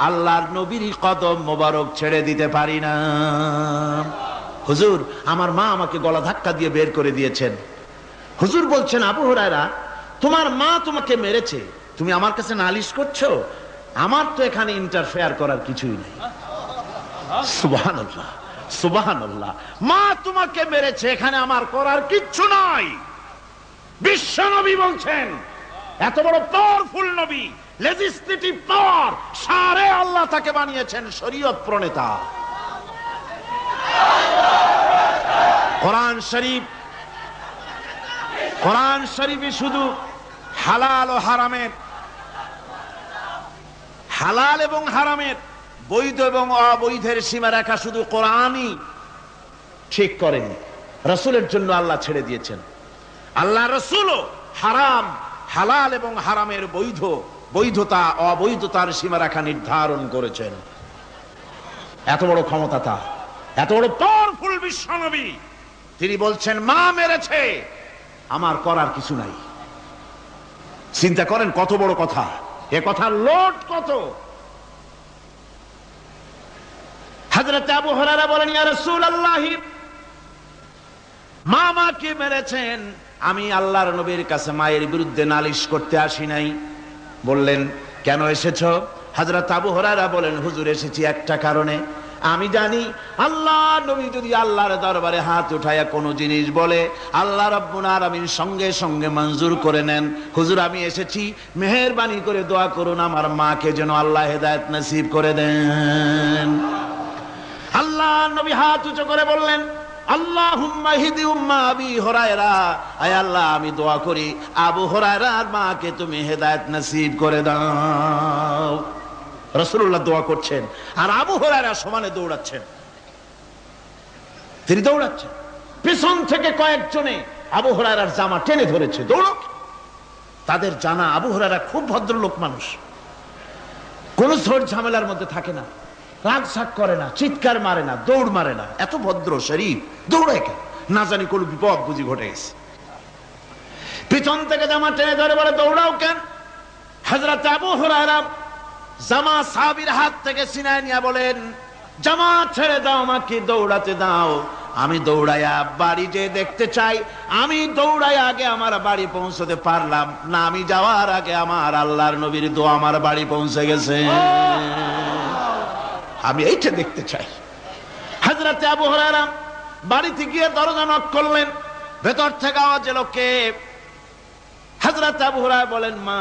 আল্লাহর নবীর কদম মোবারক ছেড়ে দিতে পারি না। হুজুর, আমার মা আমাকে গলা ধাক্কা দিয়ে বের করে দিয়েছেন। হুজুর বলছেন, আবু হুরায়রা তোমার মা তোমাকে মেরেছে, তুমি আমার কাছে নালিশ করছো? আমার তো এখানে ইন্টারফেয়ার করার কিছুই নেই। সুবহানাল্লাহ, সুবহানাল্লাহ। মা তোমাকে মেরেছে, এখানে আমার করার কিচ্ছু নাই। বিশ্ব নবী বলছেন, এত বড় পাওয়ারফুল নবী, লেজিসলেটিভ পাওয়ার, সারে আল্লাহ তাকে বানিয়েছেন শরীয়ত প্রণেতা। কোরআন শরীফ, কোরআন শরীফে শুধু হালাল ও হারামের, হালাল এবং হারামের, বৈধ এবং অবৈধের সীমারেখা শুধু কোরআনই ঠিক করেনি, রাসূলের জন্য আল্লাহ ছেড়ে দিয়েছেন। আল্লাহ রাসূলও হারাম, হালাল এবং হারামের বৈধ, বৈধতা অবৈধতার সীমারেখা নির্ধারণ করেছেন। এত বড় ক্ষমতা তার, এত বড় পাওয়ারফুল বিশ্বনবী, তিনি বলছেন মা মেরেছে, আমার করার কিছু নাই। চিন্তা করেন কত বড় কথা, এ কথার লোড কত। হযরত আবু হুরায়রা বলেন, ইয়া রাসূলুল্লাহ, মা মাকে মেরেছেন, আমি আল্লাহর নবীর কাছে মায়ের বিরুদ্ধে নালিশ করতে আসি নাই। বললেন, কেন এসেছো? হযরত আবু হুরায়রা বলেন, হুজুর এসেছি একটা কারণে, আমি জানি আল্লাহ নবী যদি আল্লাহর দরবারে হাত উঠায়া কোন জিনিস বলে, আল্লাহ রাব্বুল আলামিন সঙ্গে সঙ্গে মঞ্জুর করে নেন। হুজুর আমি এসেছি, মেহেরবানি করে দোয়া করুন আমার মাকে যেন আল্লাহ হেদায়েত নসিব করে দেন। আল্লাহ নবী হাত উঁচু করে বললেন, আল্লাহুম্মা হিদি উম্মা আবি হুরায়রা, আয় আল্লাহ আমি দোয়া করি আবু হুরায়রার মাকে তুমি হেদায়েত নসিব করে দাও। রাসূলুল্লাহ দোয়া করছেন আর আবু হুরায়রা সমানে দৌড়াচ্ছেন। তিনি দৌড়াচ্ছেন, পিছন থেকে কয়েকজনে আবু হুরায়রার জামা টেনে ধরেছে, দৌড়ো। তাদের জানা আবু হুরায়রা খুব ভদ্রলোক মানুষ, কোন ঝড় ঝামেলার মধ্যে থাকে না, রাগ সাগ করে না, চিৎকার মারে না, দৌড় মারে না, এত ভদ্র শরীফ, দৌড়ায় কেন? না জানি কোন বিপদ বুঝি ঘটে গেছে। পিছন থেকে জামা টেনে ধরে বলে, দৌড়াও কেন? হযরত আবু হুরায়রা জামা সাহাবীর হাত থেকে ছিনায় নিয়ে বলেন, জামা ছেড়ে দাও, আমাকে দৌড়াতে দাও। আমি দৌড়াইয়া বাড়ি যে দেখতে চাই, আমি দৌড়াইয়া আগে আমার বাড়ি পৌঁছতে পারলাম না, আমি যাওয়ার আগে আমার আল্লাহর নবীর দোয়া আমার বাড়ি পৌঁছে গেছে, আমি এইটা দেখতে চাই। হযরত আবু হুরায়রা বাড়িতে গিয়ে দরজা নক করলেন, ভেতর থেকে আওয়াজ এলো, কে? হযরত আবু হুরায়রা বলেন, মা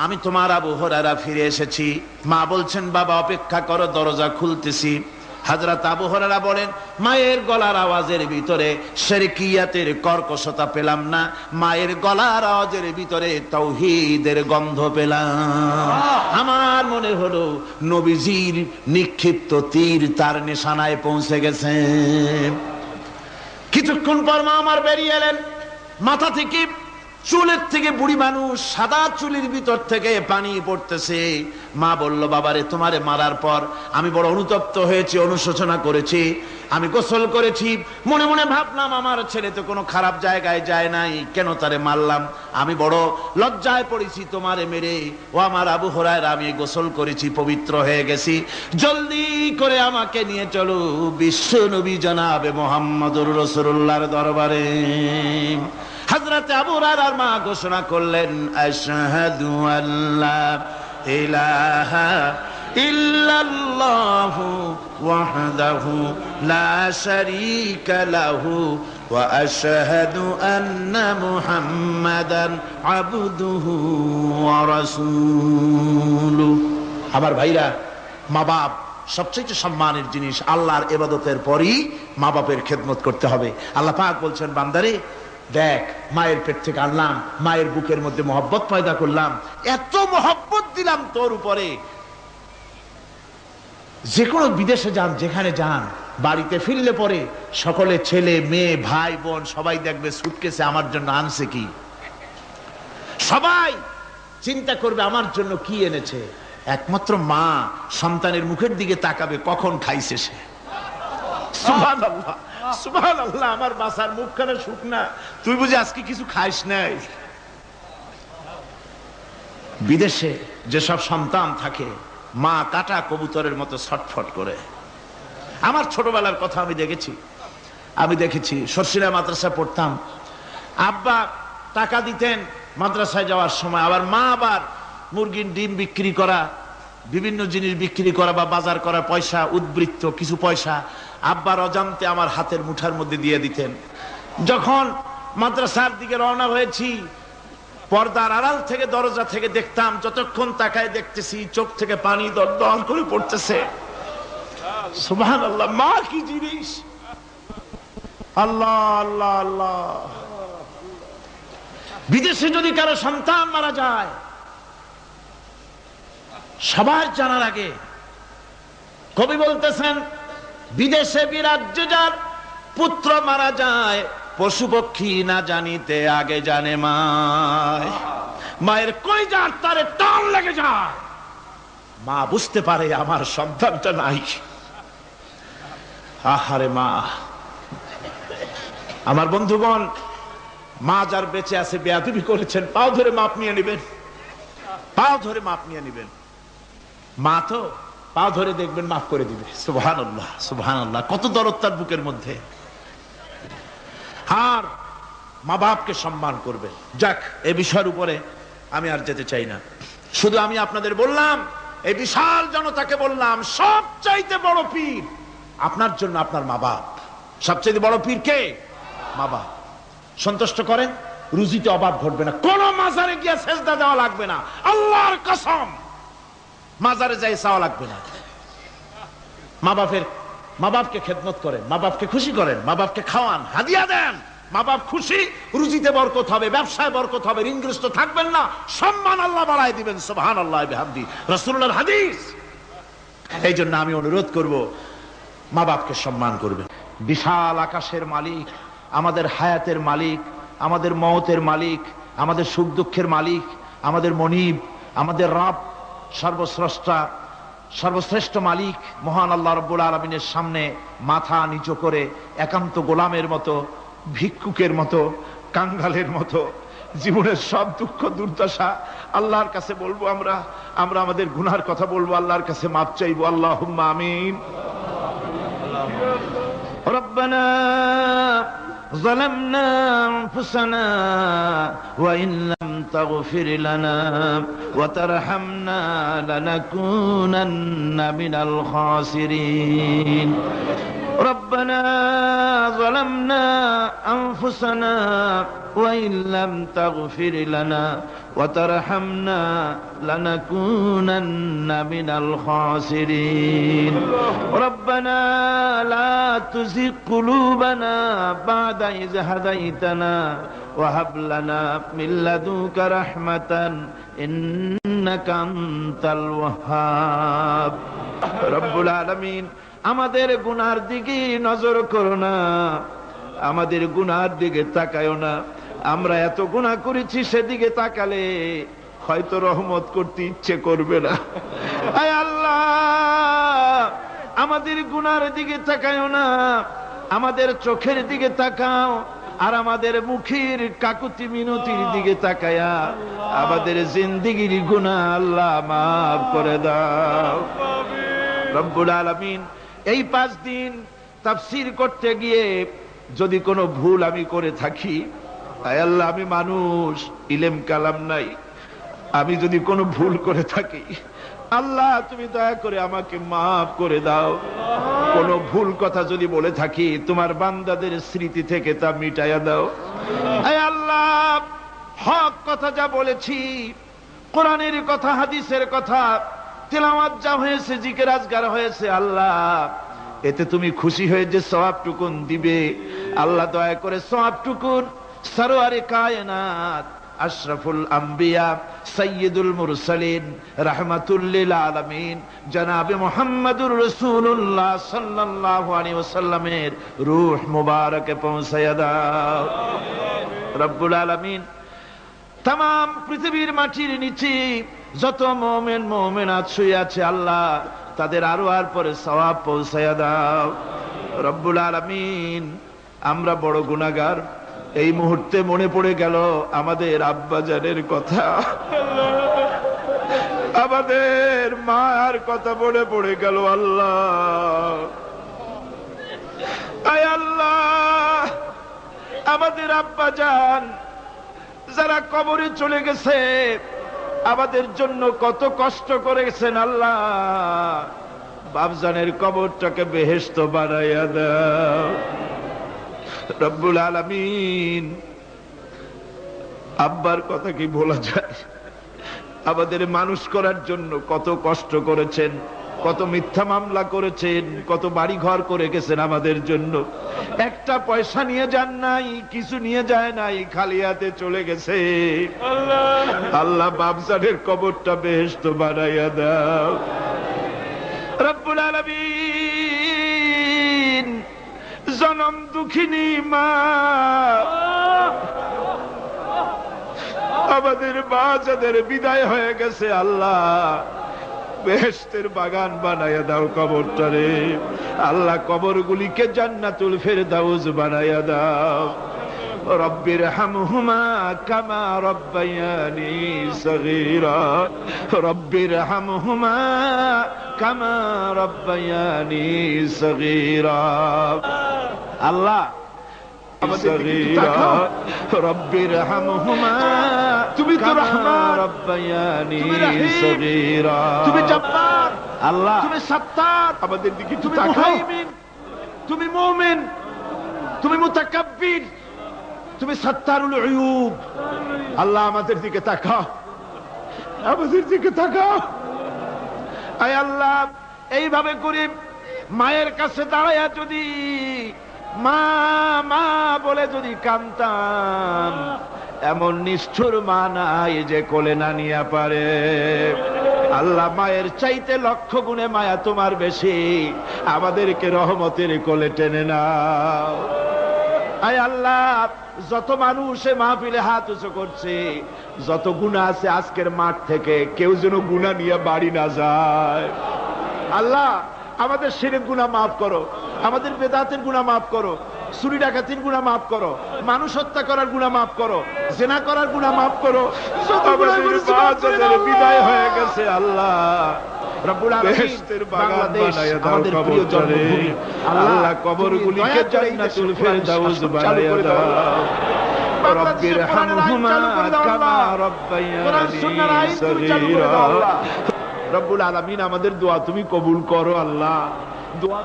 আমি তোমার আবু হুরায়রা ফিরে এসেছি। মা বলছেন, বাবা অপেক্ষা করো, দরজা খুলতেছি। হযরত আবু হুরায়রা বলেন, মায়ের গলার আওয়াজের ভিতরে শিরকিয়াতের কর্কশতা পেলাম না, মায়ের গলার আওয়াজের ভিতরে তাওহীদের গন্ধ পেলাম। আমার মনে হলো নবীজির নিক্ষিপ্ত তীর তার নিশানায় পৌঁছে গেছে। কিছুক্ষণ পর মা আমার বেরিয়ে এলেন, মাথা থেকে চুলের থেকে বুড়ি মানুষ, সাদা চুলের ভিতর থেকে পানি পড়তেছে। মা বলল, বাবারে তোমারে মারার পর আমি বড় অনুতপ্ত হয়েছি, অনুশোচনা করেছি, আমি গোসল করেছি, মনে মনে ভাবলাম আমার ছেলে তো কোনো খারাপ জায়গায় যায় নাই, কেন তারে মারলাম, আমি বড় লজ্জায় পড়েছি তোমারে মেরে। ও আমার আবু হুরায়রা, আমি গোসল করেছি, পবিত্র হয়ে গেছি, জলদি করে আমাকে নিয়ে চলো বিশ্ব নবী জনাবে মুহাম্মদুর রাসূলুল্লাহর দরবারে। হযরত আবু হুরায়রার মা ঘোষণা করলেন, আশহাদু আল্লা ইলাহা ইল্লাল্লাহু ওয়াহদাহু লা শারীকা লাহু ওয়া আশহাদু আন্না মুহাম্মাদান আবদুহু ওয়া রাসূলুহু। আমার ভাইরা, মা বাপ সবচেয়ে সম্মানের জিনিস। আল্লাহর ইবাদতের পরই মা বাপের খেদমত করতে হবে। আল্লাহ পাক বলছেন, বান্দারে দেখ, মায়ের পেট থেকে আনলাম, মায়ের বুকের মধ্যে মহব্বত পয়দা করলাম, এত মহব্বত দিলাম তোর উপরে, যে কোনো বিদেশে যান, যেখানে যান, বাড়িতে ফিরলে পরে সকলে, ছেলে মেয়ে ভাই বোন সবাই দেখবে সুটকেসে আমার জন্য আনছে কি, সবাই চিন্তা করবে আমার জন্য কি এনেছে। একমাত্র মা সন্তানের মুখের দিকে তাকাবে, কখন খাইছে সে। সুবহানাল্লাহ, সুবহানাল্লাহ, আমার বাসার মুখখানা শুকনা, তুই বুঝি আজকে কিছু খাইস নাই। বিদেশে যেসব সন্তান থাকে, মা কাটা কবুতরের মতো ছটফট করে। আমার ছোটবেলার কথা আমি দেখেছি সরসিরা মাদ্রাসা পড়তাম, আব্বা টাকা দিতেন মাদ্রাসায় যাওয়ার সময়, আবার মা আবার মুরগির ডিম বিক্রি করা, বিভিন্ন জিনিস বিক্রি করা বা বাজার করার পয়সা, উদ্বৃত্ত কিছু পয়সা আব্বার অজান্তে আমার হাতের মুঠার মধ্যে দিয়ে দিতেন। যখন মাদ্রাসার দিকে রওনা হয়েছি, পর্দার আড়াল থেকে, দরজা থেকে দেখতাম, যতক্ষণ তাকায় দেখতেছি চোখ থেকে পানি দরদর করে পড়তেছে। সুবহানাল্লাহ, মা কি জিনিস! আল্লাহ আল্লাহ আল্লাহ। বিদেশে যদি কারো সন্তান মারা যায়, সবার জানার আগে কবি বলতেছেন, বিদেশে বিরাজ্যে যার পুত্র মারা যায়, পশু পক্ষী না জানিতে আগে জানে মায়। মায়ের কলিজার তারে টান লেগে যায়, মা বুঝতে পারে আমার সন্তানটা নাই। আহারে মা! আমার বন্ধুগণ, মা যার বেঁচে আছে বেয়াদবি করেছেন, পাও ধরে মাপ নিয়ে নেবেন, পাও ধরে মাপ নিয়ে নেবেন। মা তো পাও ধরে দেখবেন মাফ করে দিবে। সুবহানাল্লাহ, সুবহানাল্লাহ, কত দরদ তার বুকের মধ্যে। আর মা বাপকে সম্মান করবে। যাক, এই বিষয়ের উপরে আমি আর যেতে চাই না, শুধু আমি আপনাদের বললাম, এই বিশাল জনতাকে বললাম, সবচাইতে বড় পীর আপনার জন্য আপনার মা বাপ। সবচাইতে বড় পীর কে? মা বাপ। সন্তুষ্ট করেন, রুজিতে অভাব ঘটবে না, কোন মাজারে গিয়ে সেজদা দেওয়া লাগবে না, আল্লাহর কসম, মাজারে যাই চাওয়া লাগবে না। মা বাপকে খেদমত করেন, মা বাপকে খুশি করেন, মা বাপকে খাওয়ান, হাদিয়া দেন, মা বাপ খুশি, রুজিতে বরকত হবে, ব্যবসায় বরকত হবে, ঋণগ্রস্ত থাকবেন না, সম্মান আল্লাহ বাড়ায় দিবেন। সুবহানাল্লাহ বিহামদি, রাসূলুল্লাহর হাদিস। এই জন্য আমি অনুরোধ করব, মা বাপকে সম্মান করবেন। বিশাল আকাশের মালিক, আমাদের হায়াতের মালিক, আমাদের মওতের মালিক, আমাদের সুখ দুঃখের মালিক, আমাদের মনিব, আমাদের রব, সর্বস্রষ্টা, সর্বশ্রেষ্ঠ মালিক মহান আল্লাহ রাব্বুল আলামিনের সামনে মাথা নিচু করে একান্ত গোলামের মতো, ভিক্ষুকের মতো, কাঙ্গালের মতো জীবনের সব দুঃখ দুর্দশা আল্লাহর কাছে বলবো। আমরা আমাদের গুনার কথা বলবো, আল্লাহর কাছে মাপ চাইবো। আল্লাহুম্মা আমিন। রব্বানা ظلمنا أنفسنا وإن لم تغفر لنا وترحمنا لنكونن من الخاسرين ربنا ظلمنا أنفسنا وإن لم تغفر لنا وترحمنا لنكونن من الخاسرين ربنا لا تزغ قلوبنا بعد إذ هديتنا وهب لنا من لدنك رحمة إنك أنت الوهاب رب العالمين আমাদের গুনার দিকে নজর করো না, আমাদের গুনার দিকে তাকায়ো না, আমরা এত গুনাহ করেছি, সেদিকে তাকালে হয়তো রহমত করতে ইচ্ছে করবে না। আয় আল্লাহ, আমাদের গুনার দিকে তাকাও না, আমাদের চোখের দিকে তাকাও, আর আমাদের মুখের কাকুতি মিনতির দিকে তাকায়া আমাদের জিন্দেগির গুনাহ আল্লাহ মাফ করে দাও। রব্বুল আলামিন, এই 5 দিন তাফসীর করতে গিয়ে যদি কোনো ভুল আমি করে থাকি, আয় আল্লাহ, আমি মানুষ, ইলম কালাম নাই, আমি যদি কোনো ভুল করে থাকি, আল্লাহ তুমি দয়া করে আমাকে মাফ করে দাও। কোনো ভুল কথা যদি বলে থাকি, তোমার বান্দাদের স্মৃতি থেকে তা মিটাইয়া দাও। আয় আল্লাহ, হক কথা যা বলেছি, কোরআনের কথা, হাদিসের কথা, তেলাওয়াত যা হয়েছে, জিকির আজগার হয়েছে, আল্লাহ এতে তুমি খুশি হয়ে যে সওয়াবটুকুন দিবে, আল্লাহ দয়া করে সওয়াবটুকুন সরওয়ারে কায়নাত, আশরাফুল আম্বিয়া, সাইয়্যিদুল মুরসালিন, রাহমাতুল লিল আলামিন জনাবে মুহাম্মদুর রাসূলুল্লাহ সাল্লাল্লাহু আলাইহি ওয়াসাল্লামের রূহ মুবারকে পৌঁছায়া দাও। রব্বুল আলামিন, तमाम পৃথিবীর মাটির নিচে যত মুমিন মুমিনাত শুয়ে আছে, আল্লাহ তাদের আরওয়ার পরে সওয়াব পৌঁছায়া দাও। রব্বুল আলামিন, আমরা বড় গুনাহগার। এই মুহূর্তে মনে পড়ে গেল আমাদের আব্বাজানের কথা, আমাদের মার কথা মনে পড়ে গেল। আল্লাহ, আয় আল্লাহ, আমাদের আব্বাজান যারা কবরে চলে গেছে, আমাদের জন্য কত কষ্ট করেছেন, আল্লাহ বাপজানের কবরটাকে বেহেশত বানাইয়া দাও। রব্বুল আলামিন, আব্বার কথা কি বলা যায়? আমাদের মানুষ করার জন্য কত কষ্ট করেছেন, কত মিথ্যা মামলা করেছেন, কত বাড়ি ঘর করে গেছেন আমাদের জন্য। একটা পয়সা নিয়ে যান নাই, কিছু নিয়ে যায় নাই, খালি হাতে চলে গেছে। আল্লাহ বাপজানের কবরটা বেহেশত বানাইয়া দাও। রব্বুল আলামিন, জনম দুঃখিনী মা, আমাদের মা যাদের বিদায় হয়ে গেছে, আল্লাহ বেহেশতের বাগান বানাইয়া দাও কবরটারে। আল্লাহ কবরগুলিকে জান্নাতুল ফেরদাউস বানাইয়া দাও। রব্বির হামহুমা কামা রব্বায়ানি সগীরা, রব্বির হামহুমা কামা রব্বায়ানি সগীরা। আল্লাহ রব্বির হামহুমা, তুমি তো রহমান, রব্বায়ানি সগীরা, তুমি জব্বার, আল্লাহ তুমি সত্তার, আমাদের দিকে তুমি মুহাইমিন, তুমি মুমিন, তুমি মুতাকাব্বির, তুমি সত্তারুল উয়ুব। আল্লাহ আমাদের দিকে তাকাও, আমাদের দিকে তাকাও। আয় আল্লাহ, এইভাবে করে মায়ের কাছে দাঁড়ায়া যদি মা মা বলে যদি কাঁদতাম, এমন নিষ্ঠুর মা নাই যে কোলে না নিয়ে পারে। আল্লাহ, মায়ের চাইতে লক্ষ গুণে মায়া তোমার বেশি, আমাদেরকে রহমতের কোলে টেনে নাও। আয় আল্লাহ, যত মানুষ মাহফিলে হাত উঁচু করছে, যত গুনাহ আছে আজকের মাঠ থেকে কেউ যেন গুনাহ নিয়ে বাড়ি না যায়। আল্লাহ, আমাদের শিরক গুনাহ মাফ করো, আমাদের বেদাতের গুনাহ মাফ করো, চুরি ডাকাতির গুনাহ মাফ করো, মানুষ হত্যা করার গুনাহ মাফ করো, জিনা করার গুনাহ মাফ করো। বিদায় হয়ে গেছে আল্লাহ, রব্বুল আলামিন, বাংলাদেশ আমাদের প্রিয় জন্মভূমি, আল্লাহ কবরগুলিকে জান্নাতুল ফেরদাউস বানাইয়া দাও। রব্বির হামহুমা কামা রব্বায়ানি সগীরা। রব্বুল আলামিন, আমাদের দোয়া তুমি কবুল করো। আল্লাহ, দোয়া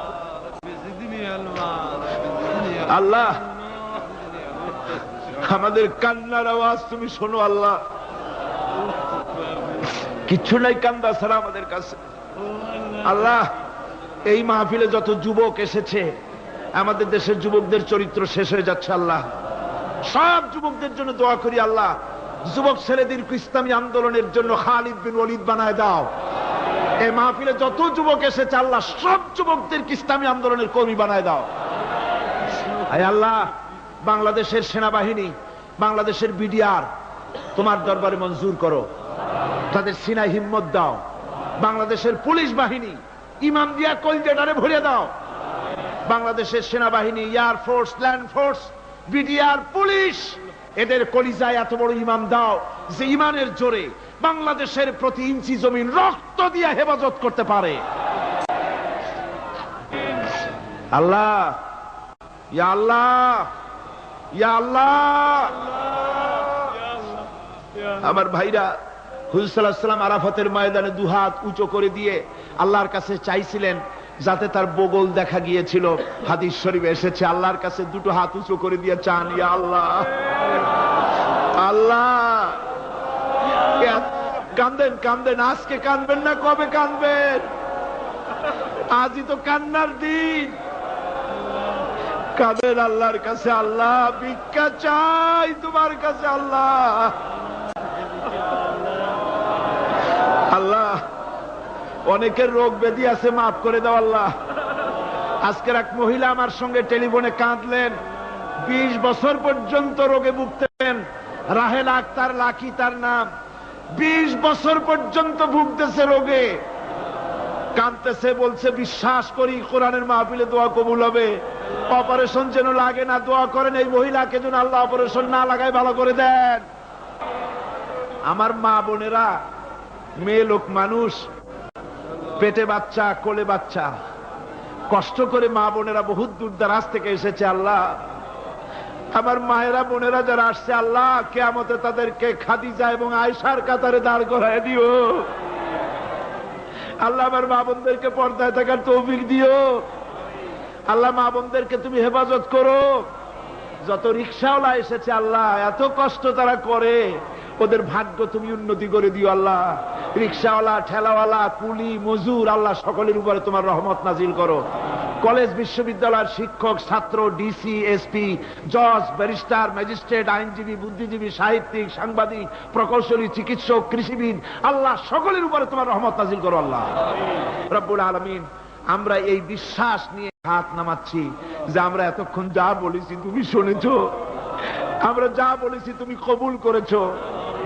আল্লাহ, আমাদের কান্নার আওয়াজ তুমি শোনো। আল্লাহ, কিচ্ছু নাই কান্দা ছাড়া আমাদের কাছে। আল্লাহ, এই মাহফিলে যত যুবক এসেছে, আমাদের দেশের যুবকদের চরিত্র শেষ হয়ে যাচ্ছে। আল্লাহ, সব যুবকদের জন্য দোয়া করি। আল্লাহ, যুবক ছেলেদেরকে ইসলামী আন্দোলনের জন্য খালিদ বিন ওয়ালিদ বানায় দাও। এই মাহফিলে যত যুবক এসেছে, আল্লাহ সব যুবকদেরকে ইসলামী আন্দোলনের কর্মী বানায় দাও। আয় আল্লাহ, বাংলাদেশের সেনাবাহিনী বাংলাদেশের বিডিআর তোমার দরবারে মঞ্জুর করো, তাদের সিনায় হিম্মত দাও। বাংলাদেশের পুলিশ বাহিনী ইমাম দিয়া কলজেটারে ভরে দাও। বাংলাদেশের সেনাবাহিনী, air force, land force, BDR, police, এদের কলিজায় এত বড় ইমান দাও যে ইমানের জোরে বাংলাদেশের প্রতি ইঞ্চি জমিন রক্ত দিয়ে হেফাজত করতে পারে। আল্লাহ, ইয়া আল্লাহ, ইয়া আল্লাহ। আমার ভাইরা, হুজুর সাল্লাল্লাহু আলাইহি ওয়াসাল্লাম আরাফাতের ময়দানে দুহাত উঁচু করে দিয়ে আল্লাহর কাছে চাইছিলেন, যাতে তার বগল দেখা গিয়েছিল। হাদিস শরীফে এসেছে, আল্লাহর কাছে দুটো হাত উঁচু করে দিয়ে চান, ইয়া আল্লাহ, আল্লাহ। কান্দেন, কান্দেন, আজকে কানবেন না, কবে কানবেন? আজই তো কান্নার দিন। কাঁদেন আল্লাহর কাছে, আল্লাহ ভিক্ষা চাই তোমার কাছে, আল্লাহ, আল্লাহ। অনেকের রোগ ব্যাধি আছে, মাফ করে দাও আল্লাহ। আজকের এক মহিলা আমার সঙ্গে টেলিফোনে কাঁদলেন, 20 বছর পর্যন্ত রোগে ভুগতেন। রাহেল আক্তার, লাকি তার নাম। 20 বছর পর্যন্ত ভুগতেছে রোগে, কাঁদতেছে, বলছে বিশ্বাস করি কোরআনের মাহফিলে দোয়া কবুল হবে, অপারেশন যেন লাগে না, দোয়া করেন এই মহিলাকে যেন আল্লাহ অপারেশন না লাগায় ভালো করে দেন। আমার মা বোনেরা, মেয়ে লোক মানুষ, পেটে বাচ্চা, কোলে বাচ্চা, কষ্ট করে মা বোনেরা বহুত দূর দারাজ থেকে এসেছে। আল্লাহ, আমার মায়েরা বোনেরা যারা আসছে, আল্লাহ কিয়ামতে তাদেরকে খাদিজা এবং আয়েশার কাতারে দাঁড় করায় দিও। আল্লাহ, আমার মা বোনদেরকে পর্দায় থাকার তৌফিক দিও। আল্লাহ, মা বোনদেরকে তুমি হেফাজত করো। যত রিকশাওয়ালা এসেছে আল্লাহ, এত কষ্ট তারা করে, ওদের ভাগ্য তুমি উন্নতি করে দিও আল্লাহ। রিকশাওয়ালা, ঠেলাওয়ালা, কুলি, মজুর, আল্লাহ সকলের উপরে তোমার রহমত নাজিল করো। কলেজ বিশ্ববিদ্যালয়ের শিক্ষক, ছাত্র, ডিসি, এসপি, জজ, ব্যারিস্টার, ম্যাজিস্ট্রেট, আইনজীবী, বুদ্ধিজীবী, সাহিত্যিক, সাংবাদিক, প্রকৌশলী, চিকিৎসক, কৃষিবিদ, আল্লাহ সকলের উপরে তোমার রহমত নাজিল করো আল্লাহ রব্বুল আলামিন। আমরা এই বিশ্বাস নিয়ে হাত নামাচ্ছি যে আমরা এতক্ষণ যা বলেছি তুমি শুনেছো, আমরা যা বলেছি তুমি কবুল করেছো।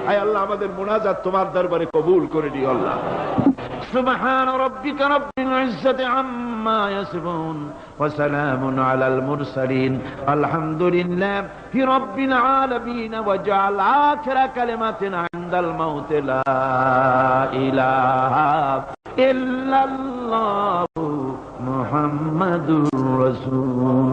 আয় আল্লাহ, আমাদের মুনাজাত তোমার দরবারে কবুল করে দিও আল্লাহ। সুবহান রাব্বিকা রাব্বিল ইজ্জাতি আম্মা ইয়াসিফুন ওয়া সালামুন আলাল মুরসালিন আলহামদুলিল্লাহি রাব্বিল আলামিন ওয়া জাআল আখিরা কালিমাতিনা ইনদাল মাউত লা ইলাহা ইল্লাল্লাহু মুহাম্মাদুর রাসূল।